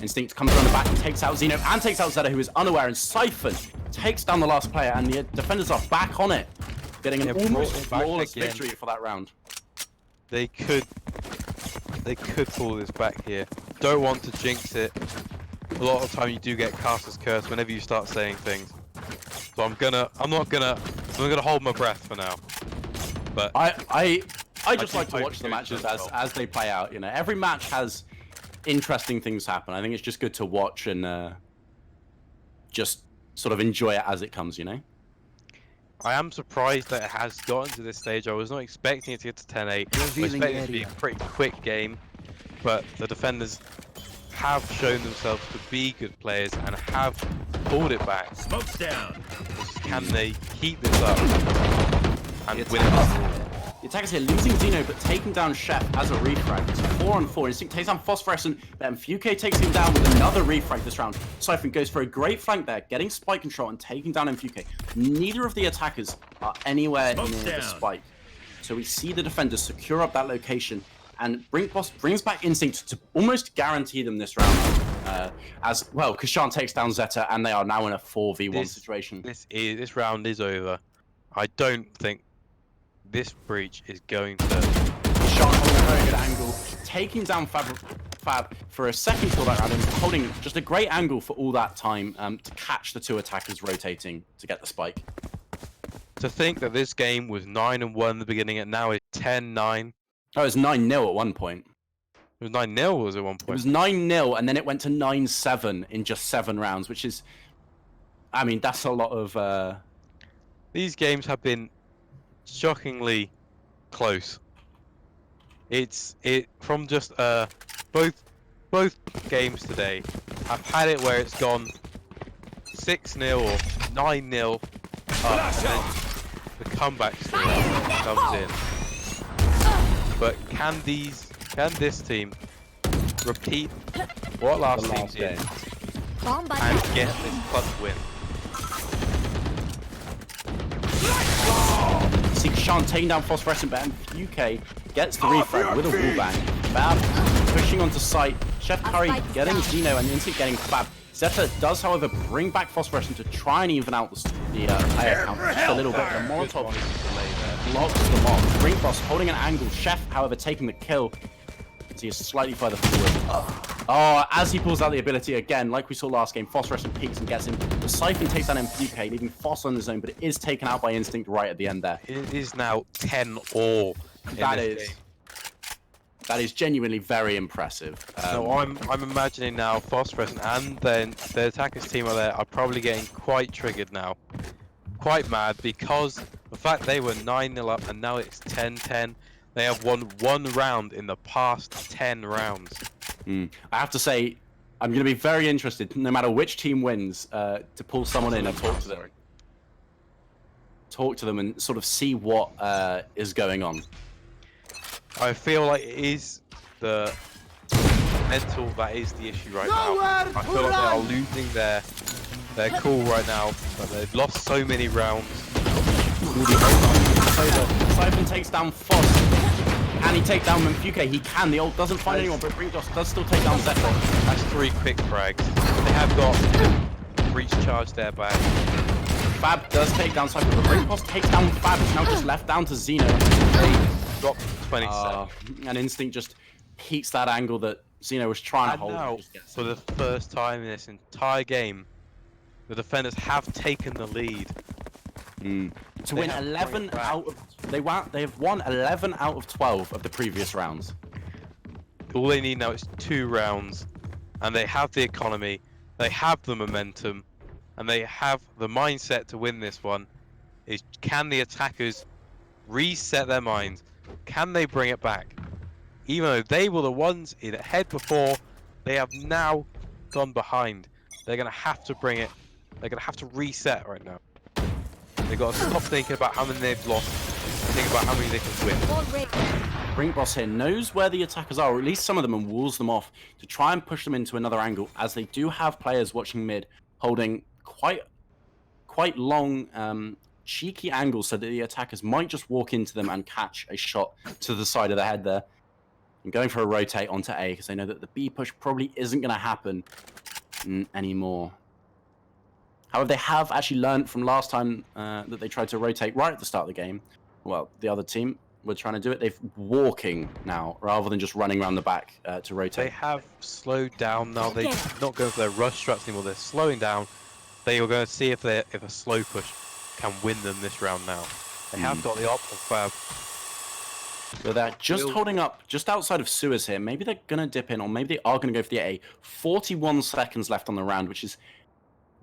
Instinct comes around the back and takes out Xeno and takes out Zeta, who is unaware, and Siphon takes down the last player, and the defenders are back on it, getting an almost flawless victory for that round. They could pull this back here. Don't want to jinx it. A lot of time you do get Caster's Curse whenever you start saying things. So I'm gonna hold my breath for now. But I just like to watch the matches as they play out. You know, every match has interesting things happen. I think it's just good to watch and just sort of enjoy it as it comes, you know? I am surprised that it has gotten to this stage. I was not expecting it to get to 10-8. I was expecting it to be a pretty quick game, but the defenders have shown themselves to be good players and have pulled it back. Smoke's down. Can they keep this up and win it? The attackers here losing Xeno, but taking down Chef as a refrag. It's 4-on-4. Instinct takes down Phosphorescent, then FUK takes him down with another refrag this round. Siphon goes for a great flank there, getting spike control and taking down FUK. Neither of the attackers are anywhere near the spike. So we see the defenders secure up that location, and Brinkboss brings back Instinct to almost guarantee them this round. As well, Kashan takes down Zeta, and they are now in a 4v1 situation. This round is over. I don't think this breach is going to... Shot on a very good angle, taking down Fab for a 2nd kill that round, and holding just a great angle for all that time to catch the 2 attackers rotating to get the spike. To think that this game was 9-1 in the beginning, and now it's 10-9. Oh, it was 9-0 at one point. It was 9-0 was at one point? It was 9-0, and then it went to 9-7 in just 7 rounds, which is... I mean, that's a lot of... These games have been shockingly close. It's from just both games today. I've had it where it's gone 6-0 or 9-0 up, and then the comeback story comes in. But can this team repeat what last team did Bomb by and get this clutch win? See Kashan taking down Phosphorescent, but UK gets the refrag with a wallbang. Fab pushing onto site. Chef Curry getting Zeno and Instinct getting Fab. Zeta does, however, bring back Phosphorescent to try and even out the player count just a little bit. The Molotov blocks them off. Brink Boss holding an angle. Chef, however, taking the kill. He is slightly further forward. Oh, as he pulls out the ability again, like we saw last game, Phosphorescent peeks and gets him. The Siphon takes down MPUK, leaving Phos on his own, but it is taken out by Instinct right at the end there. It is now 10-all. That is genuinely very impressive. So I'm imagining now Phosphorescent and then the attackers team are there are probably getting quite triggered now. Quite mad because the fact they were 9-0 up and now it's 10-10. They have won 1 round in the past 10 rounds. I have to say, I'm going to be very interested, no matter which team wins, to pull someone in and talk to them. Talk to them and sort of see what is going on. I feel like it is the mental that is the issue right now. I feel like they are losing their cool right now, but they've lost so many rounds. Siphon takes down Phos. Can he take down Mfuke? He can. The ult doesn't find anyone, but Brinkboss does still take down Zeta. That's 3 quick frags. They have got breach charge there back. Fab does take down Siphon, but Brinkboss takes down Fab. It's now just left down to Zeno. They dropped 27. And Instinct just peeks that angle that Zeno was trying to hold. Now, for the first time in this entire game, the defenders have taken the lead. To win 11 out of they have won 11 out of 12 of the previous rounds. All they need now is 2 rounds, and they have the economy, they have the momentum, and they have the mindset to win this one. Is can the attackers reset their minds? Can they bring it back? Even though they were the ones in ahead before, they have now gone behind. They're gonna have to bring it. They're gonna have to reset right now. They've got to stop thinking about how many they've lost and think about how many they can win. Brinkboss here knows where the attackers are, or at least some of them, and walls them off to try and push them into another angle, as they do have players watching mid holding quite long, cheeky angles so that the attackers might just walk into them and catch a shot to the side of the head there. And going for a rotate onto A, because they know that the B push probably isn't going to happen anymore. However, they have actually learned from last time that they tried to rotate right at the start of the game. Well, the other team were trying to do it. They're walking now, rather than just running around the back to rotate. They have slowed down now. They're not going for their rush strats anymore. They're slowing down. They are going to see if a slow push can win them this round now. They have got the op of Fab. But they're just holding up just outside of sewers here. Maybe they're going to dip in, or maybe they are going to go for the A. 41 seconds left on the round, which is,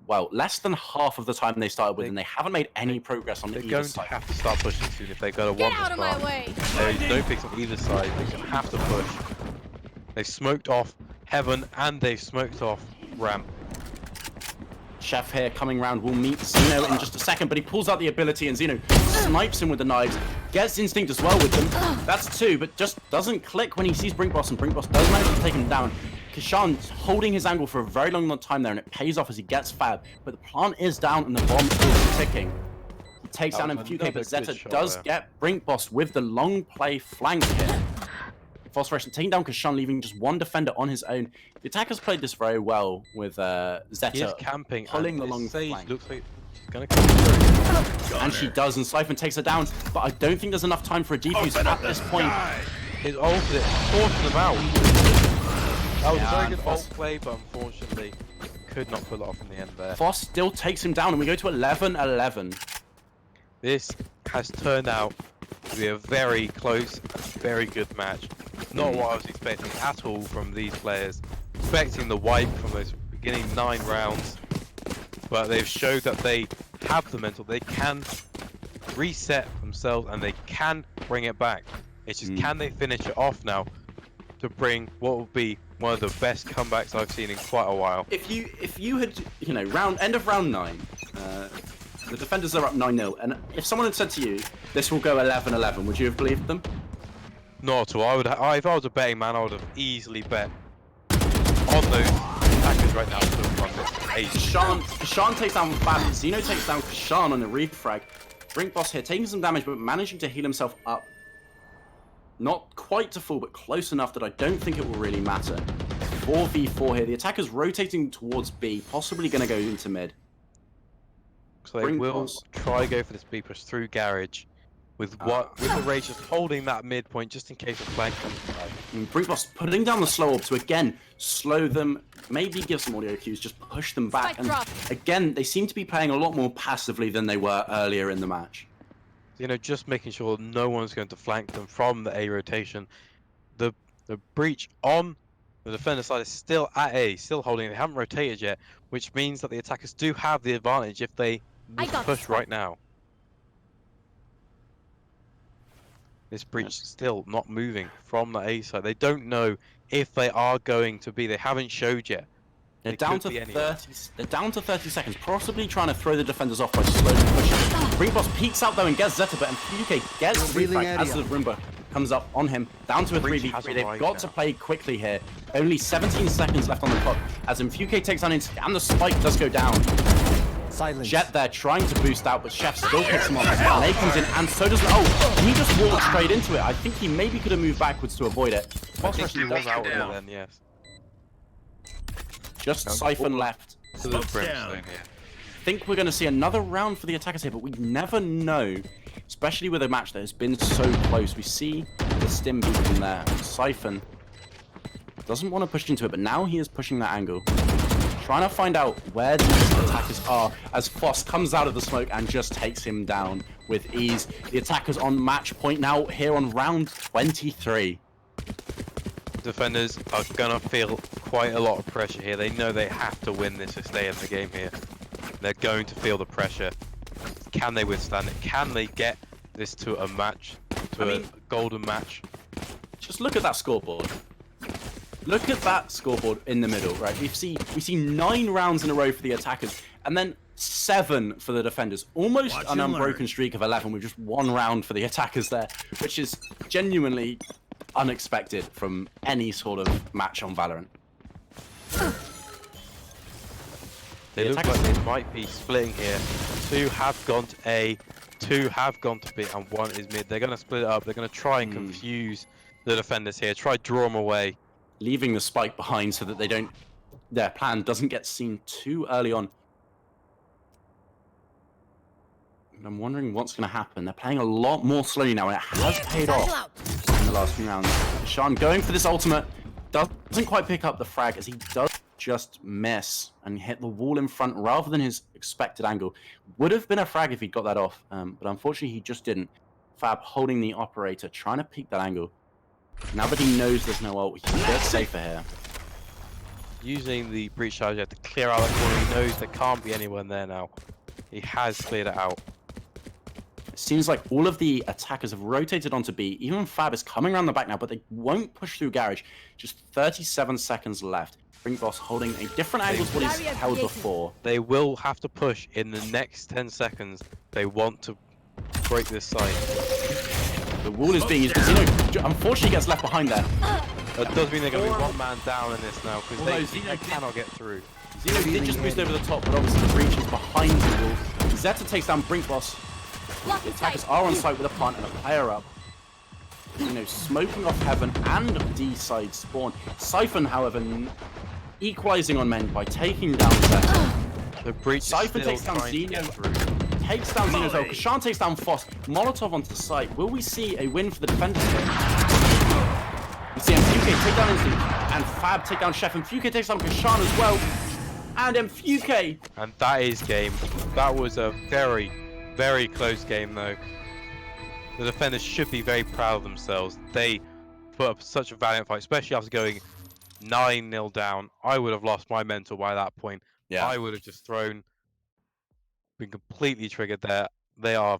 well, less than half of the time they started with, and they haven't made any progress on either side. They're going to have to start pushing soon if they're going to want to start. Get out of my way! There is no picks on either side. They're going to have to push. They smoked off Heaven and they smoked off Ramp. Chef here coming round will meet Zeno in just a second, but he pulls out the ability and Zeno snipes him with the knives. Gets Instinct as well with them. That's 2, but just doesn't click when he sees Brinkboss, and Brinkboss does manage to take him down. Kashan's holding his angle for a very long time there, and it pays off as he gets Fab. But the plant is down and the bomb is ticking. He takes down MQK, but Zeta does get Brinkboss with the long play flank here. Phosphorescent taking down Kashan, leaving just 1 defender on his own. The attackers played this very well with Zeta He is camping, pulling and the long Sage flank. looks like she's going to come through. And she does, and Siphon takes her down. But I don't think there's enough time for a defuse at this point. His ult it forced them out. That was a very good ult play, but unfortunately could not pull it off in the end there. Phos still takes him down, and we go to 11-11. This has turned out to be a very close, very good match. Not what I was expecting at all from these players. Expecting the wipe from those beginning 9 rounds, but they've showed that they have the mental. They can reset themselves and they can bring it back. It's just can they finish it off now to bring what will be one of the best comebacks I've seen in quite a while. If you had, you know, end of round 9, the defenders are up 9-0, and if someone had said to you, this will go 11-11, would you have believed them? Not at all. If I was a betting man, I would have easily bet on those attackers right now to run this ace. Kashan takes down Fab, Zeno takes down Kashan on the refrag. Brink Boss here taking some damage, but managing to heal himself up. Not quite to full, but close enough that I don't think it will really matter. 4v4 here. The attacker's rotating towards B, possibly going to go into mid. So they will try go for this B push through garage, with the Rage just holding that midpoint just in case a flank comes by. Brink Boss putting down the slow orb to again slow them, maybe give some audio cues, just push them back. Spike And drop. again, they seem to be playing a lot more passively than they were earlier in the match. You know, just making sure no one's going to flank them from the A rotation. The breach on the defender side is still at A, still holding. They haven't rotated yet, which means that the attackers do have the advantage if they push right now. This breach still not moving from the A side. They don't know if they are going to be. They haven't showed yet. They're down to 30. They're down to 30 seconds, possibly trying to throw the defenders off by slowly pushing. Brink Boss peeks out though and gets Zeta, but MQK gets the refrag as the Roomba comes up on him. Down to a 3v3. They've got to play quickly here. Only 17 seconds left on the clock as MQK takes down Instinct and the spike does go down. Silence. Jet there trying to boost out, but Chef still picks him up. And A comes in, and so does. Oh, he just walked straight into it. I think he maybe could have moved backwards to avoid it. I think he was out there then, yes. Just Siphon left. So there's Brimstone here. I think we're going to see another round for the attackers here, but we never know, especially with a match that has been so close. We see the stim beacon there. Siphon doesn't want to push into it, but now he is pushing that angle. Trying to find out where these attackers are as Foss comes out of the smoke and just takes him down with ease. The attackers on match point now here on round 23. Defenders are gonna feel quite a lot of pressure here. They know they have to win this to stay in the game here. They're going to feel the pressure. Can they withstand it? Can they get this to a match, a golden match? Just look at that scoreboard. Look at that scoreboard in the middle, right? We see 9 rounds in a row for the attackers, and then 7 for the defenders. Almost an unbroken streak of 11 with just 1 round for the attackers there, which is genuinely unexpected from any sort of match on Valorant. They look like they might be splitting here. 2 have gone to A, 2 have gone to B, and 1 is mid. They're going to split it up. They're going to try and confuse the defenders here. Try draw them away. Leaving the spike behind so that their plan doesn't get seen too early on. And I'm wondering what's going to happen. They're playing a lot more slowly now, and it has paid off in the last few rounds. Sean going for this ultimate, doesn't quite pick up the frag as he does just miss and hit the wall in front rather than his expected angle. Would have been a frag if he'd got that off, but unfortunately he just didn't. Fab holding the operator, trying to peek that angle. Now that he knows there's no ult, he's a bit safer here. Using the breach charger to clear out that corner. He knows there can't be anyone there now. He has cleared it out. It seems like all of the attackers have rotated onto B. Even Fab is coming around the back now, but they won't push through garage. Just 37 seconds left. Brink Boss holding a different angle to what he's held before. They will have to push in the next 10 seconds. They want to break this side. The wall is being used, but Zeno unfortunately gets left behind there. That does mean they're going to be 1 man down in this now, because they cannot get through. Zeno did just boost over the top, but obviously the breach is behind the wall. Zeta takes down Brink Boss. The attackers are on site with a plant and a player up. Zeno smoking off Heaven and D side spawn. Siphon, however, equalizing on men by taking down Zeta. The breach Siphon is takes still down trying to Zeno. get through. Takes down Zeno as well. Kashan takes down Foss. Molotov onto the site. Will we see a win for the defenders here? We see MFUK take down Instinct and Fab take down Chef. MFUK takes down Kashan as well. And MFUK. And that is game. That was a very, very close game though. The defenders should be very proud of themselves. They put up such a valiant fight, especially after going 9-0 down. I would have lost my mental by that point. Yeah. I would have just been completely triggered there. They are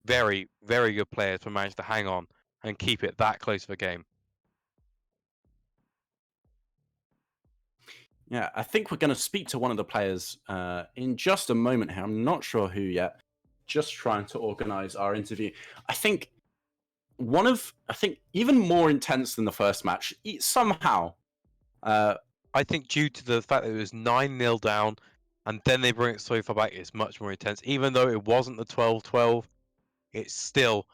very, very good players to manage to hang on and keep it that close of a game. Yeah, I think we're going to speak to one of the players in just a moment here. I'm not sure who yet. Just trying to organize our interview. I think even more intense than the first match, somehow. I think due to the fact that it was 9-0 down, and then they bring it so far back, it's much more intense. Even though it wasn't the 12-12, it still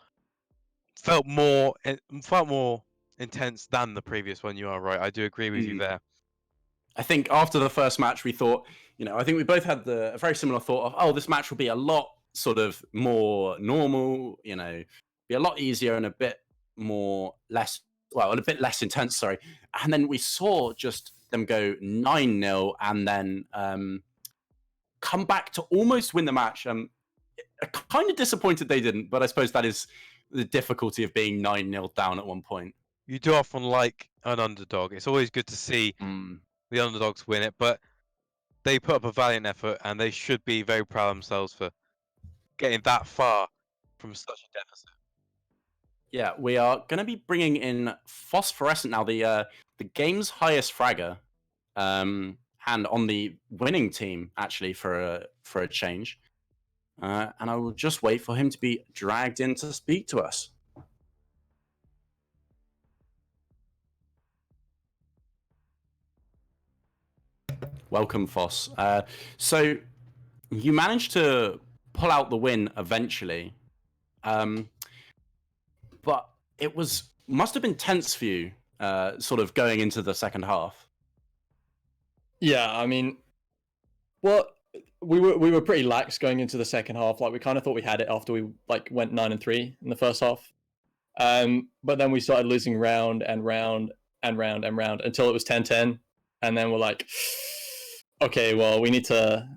felt more intense than the previous one. You are right. I do agree with you there. I think after the first match, we thought, I think we both had a very similar thought of, oh, this match will be a lot sort of more normal, be a lot easier and a bit less intense, sorry. And then we saw just them go 9-0 and then come back to almost win the match. Kind of disappointed they didn't, but I suppose that is the difficulty of being 9-0 down at one point. You do often like an underdog. It's always good to see the underdogs win it, but they put up a valiant effort and they should be very proud of themselves for getting that far from such a deficit. Yeah, we are going to be bringing in Phosphorescent now, the game's highest fragger, and on the winning team actually for a change. And I will just wait for him to be dragged in to speak to us. Welcome, Foss. So you managed to pull out the win eventually, but it must have been tense for you, sort of going into the second half. Yeah, I mean, well, we were pretty lax going into the second half. Like we kind of thought we had it after we went 9-3 in the first half, but then we started losing round and round and round and round until it was 10-10, and then we're like, okay, well we need to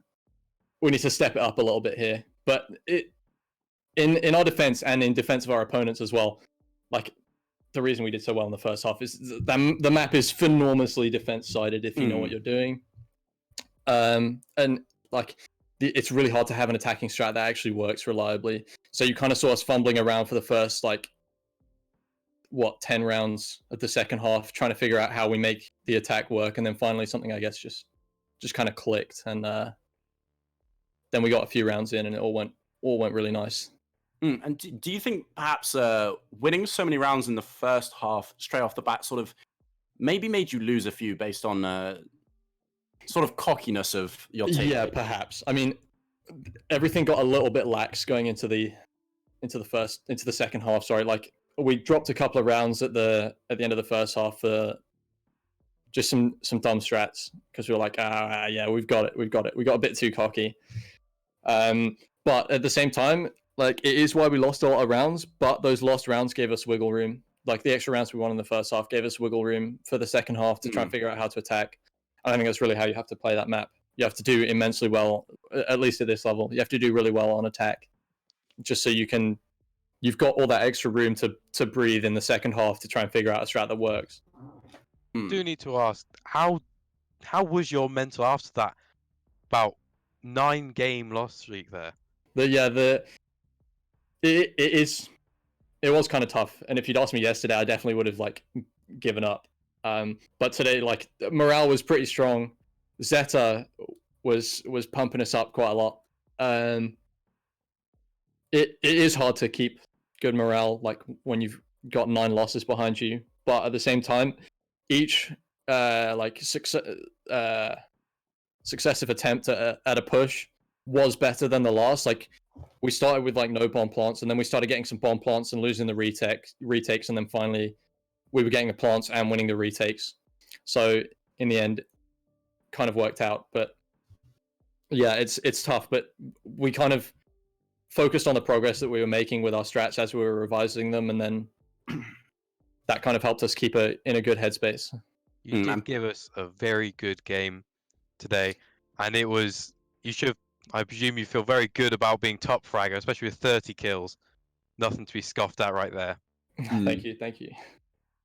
step it up a little bit here. But in our defense and in defense of our opponents as well, like the reason we did so well in the first half is the map is enormously defense sided if you know what you're doing. And like it's really hard to have an attacking strat that actually works reliably. So you kind of saw us fumbling around for the first 10 rounds of the second half, trying to figure out how we make the attack work, and then finally something I guess just kind of clicked, and then we got a few rounds in and it all went really nice. And do you think perhaps winning so many rounds in the first half straight off the bat sort of maybe made you lose a few based on sort of cockiness of your team? Yeah, perhaps. I mean, everything got a little bit lax going into the second half. Sorry, like we dropped a couple of rounds at the end of the first half for just some dumb strats because we were like, yeah, we've got it. We got a bit too cocky. But at the same time, like it is why we lost a lot of rounds, but those lost rounds gave us wiggle room. Like the extra rounds we won in the first half gave us wiggle room for the second half to try and figure out how to attack. I think that's really how you have to play that map. You have to do immensely well, at least at this level. You have to do really well on attack, just so you've got all that extra room to breathe in the second half to try and figure out a strat that works. I do need to ask, how was your mental after that about 9-game loss streak there? It was kind of tough, and if you'd asked me yesterday, I definitely would have given up. But today, morale was pretty strong. Zeta was pumping us up quite a lot. It is hard to keep good morale when you've got 9 losses behind you, but at the same time, each successive attempt at a push was better than the last. We started with no bomb plants, and then we started getting some bomb plants and losing the retakes, and then finally we were getting the plants and winning the retakes. So in the end, kind of worked out. But yeah, it's tough. But we kind of focused on the progress that we were making with our strats as we were revising them, and then that kind of helped us keep in a good headspace. You did give us a very good game today, and it was, I presume you feel very good about being top fragger, especially with 30 kills. Nothing to be scoffed at right there. Thank you.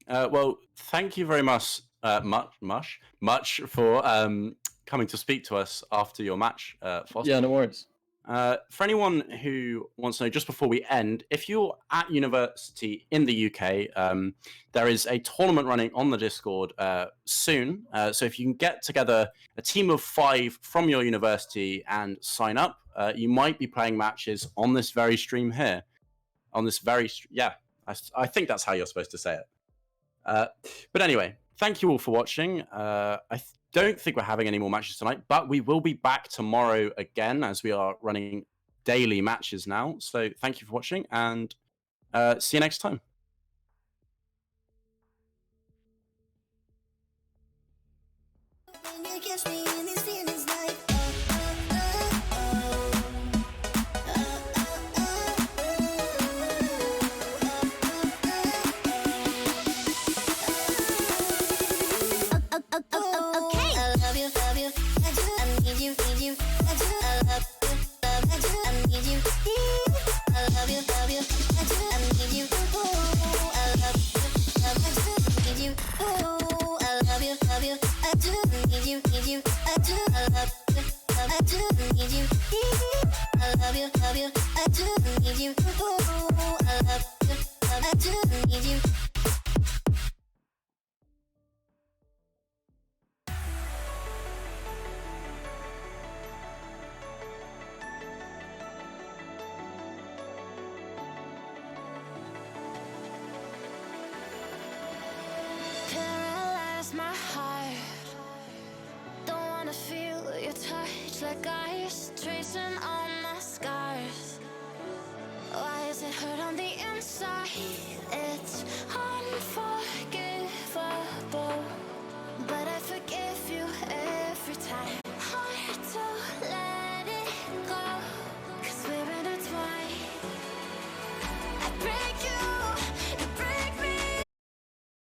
Well, thank you very much, much for coming to speak to us after your match, Foster. Yeah, no worries. For anyone who wants to know, just before we end, if you're at university in the UK, there is a tournament running on the Discord soon. So if you can get together a team of 5 from your university and sign up, you might be playing matches on this very stream here. On this very, I think that's how you're supposed to say it. But anyway, thank you all for watching. I don't think we're having any more matches tonight, but we will be back tomorrow again as we are running daily matches now. So thank you for watching, and see you next time. When you catch me in these feelings like okay. I love you, I do, I need you, I do, I love you, I do, I need you, I love you, I do, I need you, ooh, I love you, I do, I need you, ooh, I love you, I do, need you, I do, I love you, I do, need you, I love you, I do, need you, ooh, I love you, I do, need you.